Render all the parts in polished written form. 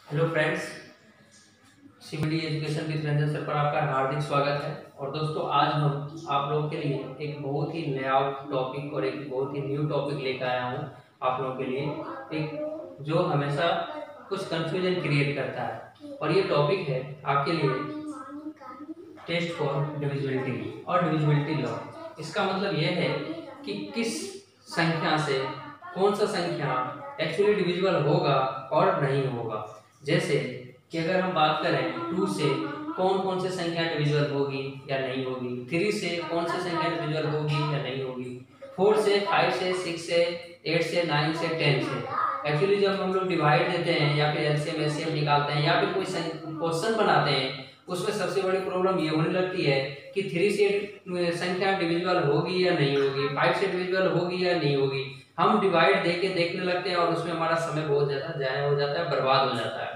Hello friends, CBD education with Ranjan sir पर आपका हार्दिक स्वागत है। और दोस्तों, आज हम आप लोगों के लिए एक बहुत ही नया टॉपिक और एक बहुत ही न्यू टॉपिक लेकर आया हूँ आप लोगों के लिए, एक जो हमेशा कुछ कंफ्यूजन क्रिएट करता है। और ये टॉपिक है आपके लिए टेस्ट फॉर डिविजिबिलिटी और डिविजिबिलिटी लॉ। इसका मतलब यह है कि किस संख्या से कौन सा संख्या एक्चुअली डिविजिबल होगा और नहीं होगा। जैसे कि अगर हम बात करें 2 से कौन कौन से संख्या डिविजिबल होगी या नहीं होगी, 3 से कौन सी संख्या डिविजिबल होगी या नहीं होगी, 4 से, 5 से, 6 से, 8 से, 9 से, 10 से। एक्चुअली जब हम लोग डिवाइड देते हैं या फिर एलसीएम एचसीएफ निकालते हैं या फिर कोई क्वेश्चन बनाते हैं, उसमें सबसे बड़ी प्रॉब्लम ये होने लगती है कि 3 से संख्या डिविजिबल होगी या नहीं होगी, 5 से डिविजिबल होगी या नहीं होगी। हम डिवाइड देके देखने लगते हैं और उसमें हमारा समय बहुत ज्यादा जाया हो जाता है, बर्बाद हो जाता है।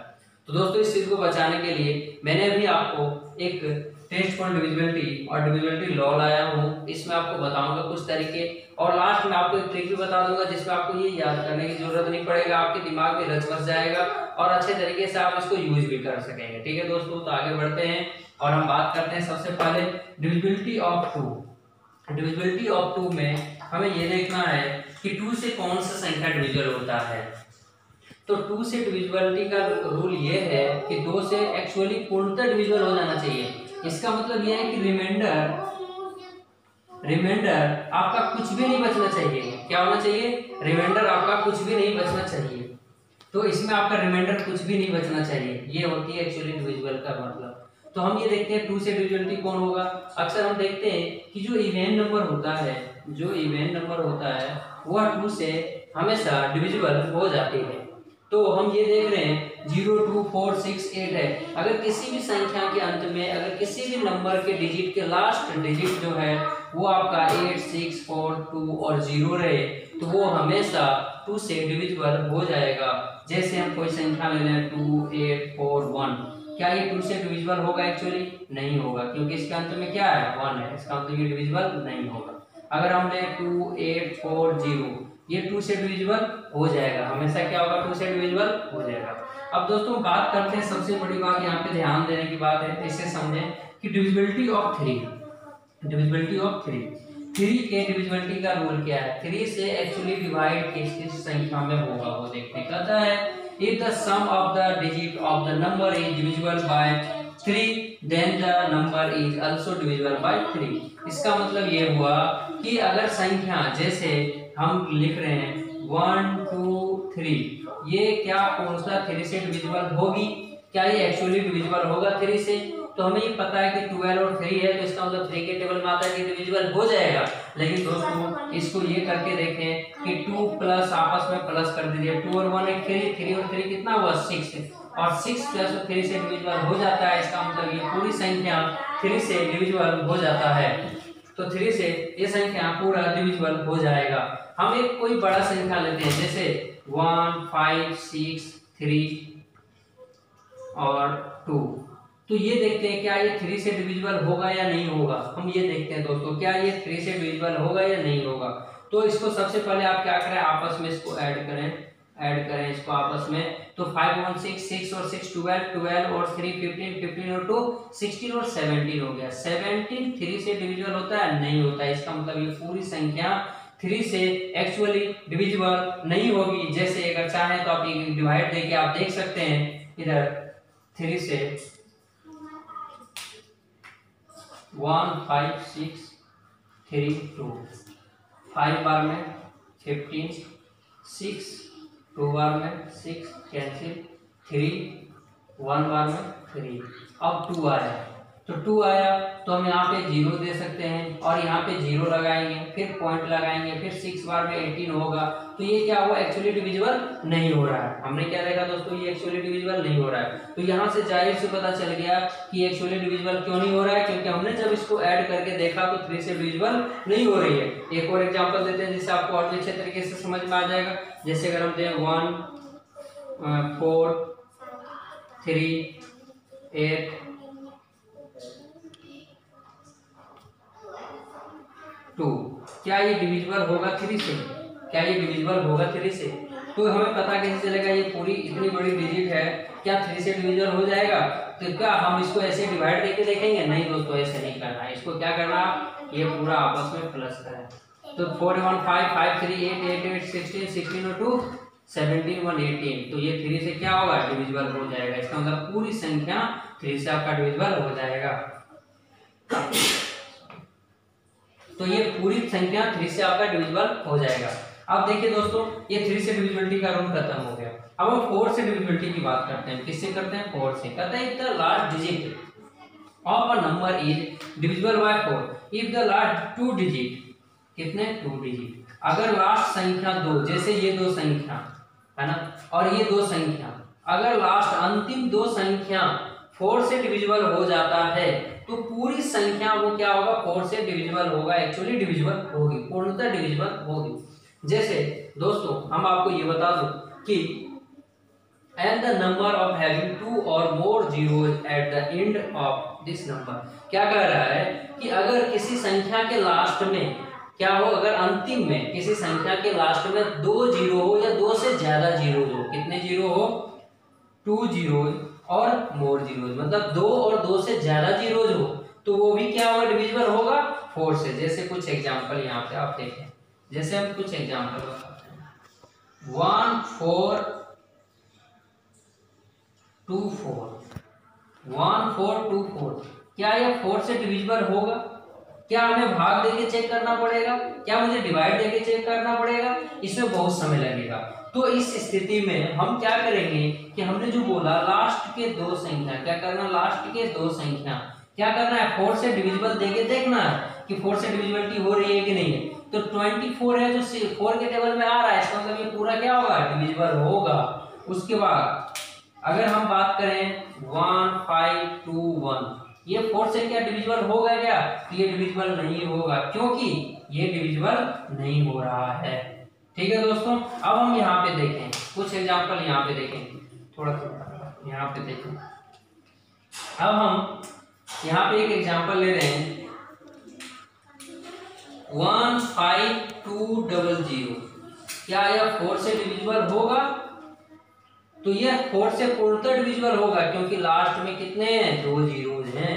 तो दोस्तों, इस चीज को बचाने के लिए मैंने अभी आपको एक टेस्ट फॉर डिविजिबिलिटी और डिविजिबिलिटी लॉ लाया हूँ। इसमें आपको बताऊंगा कुछ तरीके और लास्ट में आपको एक ट्रिक भी बता दूंगा जिसमें आपको ये याद करने की जरूरत नहीं पड़ेगा, आपके दिमाग में रच बस जाएगा और अच्छे तरीके से आप इसको यूज भी कर सकेंगे। ठीक है दोस्तों, तो आगे बढ़ते हैं और हम बात करते हैं सबसे पहले डिविजिबिलिटी ऑफ 2। डिविजिबिलिटी ऑफ 2 में हमें ये देखना है कि 2 से कौन सा संख्या डिविजिबल होता है। तो 2 से डिविजिबिलिटी का रूल ये है कि 2 से एक्चुअली पूर्णतः डिविजिबल हो जाना चाहिए। इसका मतलब ये है कि रिमाइंडर आपका कुछ भी नहीं बचना चाहिए। क्या होना चाहिए? रिमाइंडर आपका कुछ भी नहीं बचना चाहिए। तो इसमें आपका रिमाइंडर कुछ भी नहीं बचना चाहिए, ये होती है एक्चुअली डिविजिबल का मतलब। तो हम ये देखते हैं 2 से डिविजिबिलिटी कौन होगा। अक्सर हम देखते हैं कि जो इवन नंबर होता है वह 2 से हमेशा डिविजिबल हो जाती है। तो हम ये देख रहे हैं 0, 2, 4, 6, 8 है। अगर किसी भी संख्या के अंत में अगर किसी भी नंबर के डिजिट के लास्ट डिजिट जो है वो आपका 8, 6, 4, 2 और 0 रहे तो वो हमेशा 2 से डिविजिबल हो जाएगा। जैसे हम कोई संख्या ले लें 2, 8, 4, 1, क्या ये 2 से डिविजिबल होगा? एक्चुअली नहीं होगा, क्योंकि इसके अंत में क्या है? 1 है। इसका मतलब ये डिविजिबल नहीं होगा। अगर हम ले 2, 8, 4, 0, ये 2 से डिविजिबल हो जाएगा। हमेशा क्या होगा? 2 से डिविजिबल हो जाएगा। अब दोस्तों बात करते हैं, सबसे बड़ी बात यहाँ पे ध्यान देने की बात है, इसे समझें कि डिविजिबिलिटी ऑफ 3 के डिविजिबिलिटी का रूल क्या है। 3 से एक्चुअली डिवाइड किस संख्या में होगा वो देखते कहता है if the sum of the digit of the number is divisible by 3 then the number is also divisible by 3। इसका मतलब ये हुआ कि अगर संख्या जैसे हम लिख रहे हैं 1, 2, 3, ये क्या पूर्णतः 3 से डिविजिबल होगी? क्या ये एक्चुअली डिविजिबल होगा 3 से? तो हमें ये पता है कि 12 और 3 है, तो इसका मतलब 3 के टेबल में आता है कि डिविजिबल हो जाएगा। लेकिन दोस्तों इसको ये करके देखें कि 2 प्लस आपस में प्लस कर दीजिए, 2 और 1 है 3, 3 और 3 कितना हुआ? 6 और 6 प्लस 3 से डिविजिबल हो जाता है। इसका मतलब ये पूरी संख्या 3 से डिविजिबल हो जाता है। तो 3 से ये संख्या पूरा डिविजिबल हो जाएगा। हम एक कोई बड़ा संख्या लेते हैं जैसे 1, 5, 6, 3 और 2। तो ये देखते हैं क्या ये 3 से डिविजिबल होगा या नहीं होगा। हम ये देखते हैं दोस्तों क्या ये 3 से डिविजिबल होगा या नहीं होगा। तो इसको सबसे पहले आप क्या करें, आपस में इसको ऐड करें इसको आपस में। तो 5, 1, 6, 6 और 6 12, 12 और 3 15, 15 और 2 16 और 17 हो गया। 17 3 से डिविजिबल होता है? नहीं होता है। इसका मतलब ये पूरी संख्या 3 से एक्चुअली डिविजिबल नहीं होगी। जैसे अगर चाहे तो आप डिवाइड देके आप देख सकते हैं इधर 3 से 1, 5, 6, 3, 2, 5 बार में 15, 6 2 बार में 6 कैंसिल, 3 1 बार में 3। अब 2 आया, तो 2 आया तो हम यहाँ पे 0 दे सकते हैं और यहाँ पे 0 लगाएंगे, फिर पॉइंट लगाएंगे, फिर 6 बार में 18 होगा। तो ये क्या हुआ? एक्चुअली डिविजिबल नहीं हो रहा है। हमने क्या देखा दोस्तों? ये एक्चुअली डिविजिबल नहीं हो रहा है। तो यहाँ से जाहिर से पता चल गया कि एक्चुअली डिविजिबल क्यों नहीं हो रहा है, क्योंकि हमने जब इसको ऐड करके देखा तो 3 से डिविजिबल नहीं हो रही है। एक और एग्जांपल देते हैं जिससे आपको और भी अच्छे तरीके से समझ में आ जाएगा। जैसे अगर हम दें 1, 4, 3, 8, 2, क्या ये डिविजिबल होगा 3 से? क्या ये डिविजिबल होगा 3 से? तो हमें पता कैसे चलेगा ये पूरी इतनी बड़ी डिजिट है क्या 3 से डिविजिबल हो जाएगा? तो क्या हम इसको ऐसे डिवाइड करके देखेंगे? नहीं दोस्तों, ऐसे नहीं करना है। इसको क्या करना, ये पूरा आपस में प्लस करें। तो 4 1 5 5 3 8 8 8 16 16 और 2 17 1 18। तो ये 3 से क्या होगा, डिविजिबल हो जाएगा। इसका मतलब पूरी संख्या 3 से आपका डिविजिबल हो जाएगा। तो ये पूरी संख्या 3 से आपका डिविजिबल हो जाएगा। अब देखिए दोस्तों, ये 3 से डिविजिबिलिटी का रूल खत्म हो गया। अब हम 4 से डिविजिबिलिटी की बात करते हैं। किससे करते हैं? 4 से। कहते हैं if the last digit of a number is divisible bye 4 if the last 2 digit, कितने 2 डिजिट, अगर लास्ट संख्या 2, जैसे ये 2 संख्या है ना और ये 2 संख्या, अगर लास्ट अंतिम 2 संख्या 4 से डिविजिबल हो जाता है तो पूरी संख्या वो क्या होगा, 4 से डिविजिबल होगा। एक्चुअली डिविजिबल होगी, पूर्णतः डिविजिबल होगी। जैसे दोस्तों हम आपको ये बता दूं कि and the number of having 2 or more zeros at the end of this number, क्या कह रहा है कि अगर किसी संख्या के लास्ट में क्या हो, अगर अंतिम में किसी संख्या के लास्ट में 2 जीरो हो या 2 से ज्यादा जीरो हो, कितने जीरो हो, 2 जीरो और मोर जीरोज, मतलब 2 और 2 से ज्यादा जीरोज हो, तो वो भी क्या होगा, डिविजिबल होगा 4 से। जैसे कुछ एग्जांपल यहाँ पे आप देखें, जैसे हम कुछ एग्जांपल बताते हैं। 1 4 2 4, 1 4 2 4, क्या यह 4 से डिविजिबल होगा? क्या हमें भाग देके चेक करना पड़ेगा? क्या मुझे डिवाइड देके चेक करना पड़ेगा? इसमें बहुत समय लगेगा। तो इस स्थिति में हम क्या करेंगे कि हमने जो बोला लास्ट के 2 संख्या, क्या करना, लास्ट के 2 संख्या क्या करना है, 4 से डिविजिबल देके देखना है कि 4 से डिविजिबिलिटी हो रही है कि नहीं है। तो 24 है जो 4 के टेबल में आ रहा है, इसका मतलब ये पूरा क्या होगा, डिविजिबल होगा। उसके बाद अगर हम बात करें 1 5 2 1, ये 4 से क्या डिविजिबल होगा क्या? ये डिविजिबल नहीं होगा, क्योंकि ये डिविजिबल नहीं हो रहा है। ठीक है दोस्तों, अब हम यहाँ पे देखें कुछ एग्जांपल, यहाँ पे देखें थोड़ा यहाँ पे देखें। अब हम यहाँ पे एक एग्जांपल ले रहे हैं 1 5 2 0 0, क्या यह 4 से डिविजिबल होगा? तो यह 4 से पूर्णतः डिविजिबल होगा, क्योंकि लास्ट में कितने हैं, 2 जीरोज हैं।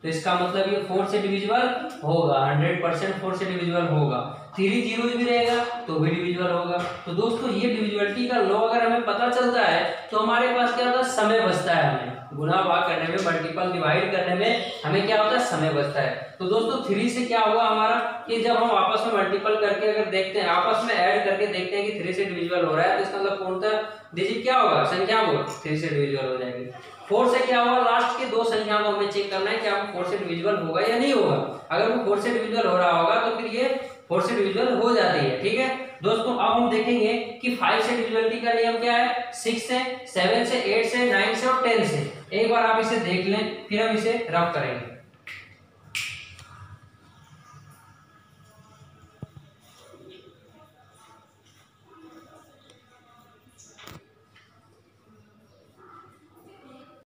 तो इसका मतलब ये 4 से डिविजिबल होगा, 100% 4 से डिविजिबल होगा। 3 जीरोज भी रहेगा तो भी डिविजिबल होगा। तो दोस्तों ये डिविजिबिलिटी का लॉ अगर हमें पता चलता है तो हमारे पास क्या होता है, समय बचता है। हमें गुणा भाग करने में, मल्टीपल डिवाइड करने में हमें क्या होता है, समय बचता है। तो दोस्तों 3 से क्या हुआ हमारा कि जब हम आपस में मल्टीपल करके अगर देखते हैं, आपस में ऐड करके देखते हैं कि 3 से डिविजिबल हो रहा है, तो इसका मतलब पूर्णतः डिजिट क्या होगा, संख्या वो 3 से डिविजिबल हो जाएगी। 4 से क्या होगा, लास्ट के 2 संख्या को हमें चेक करना है कि आपको 4 से डिविजिबल होगा या नहीं होगा। अगर वो 4 से डिविजिबल हो रहा होगा तो फिर ये 4 से डिविजिबल हो जाती है। ठीक है दोस्तों, अब हम देखेंगे कि 5 से डिविजिबिलिटी का नियम क्या है, 6 से, 7 से, 8 से, 9 से और 10 से। एक बार आप इसे देख लें, फिर हम इसे रफ करेंगे।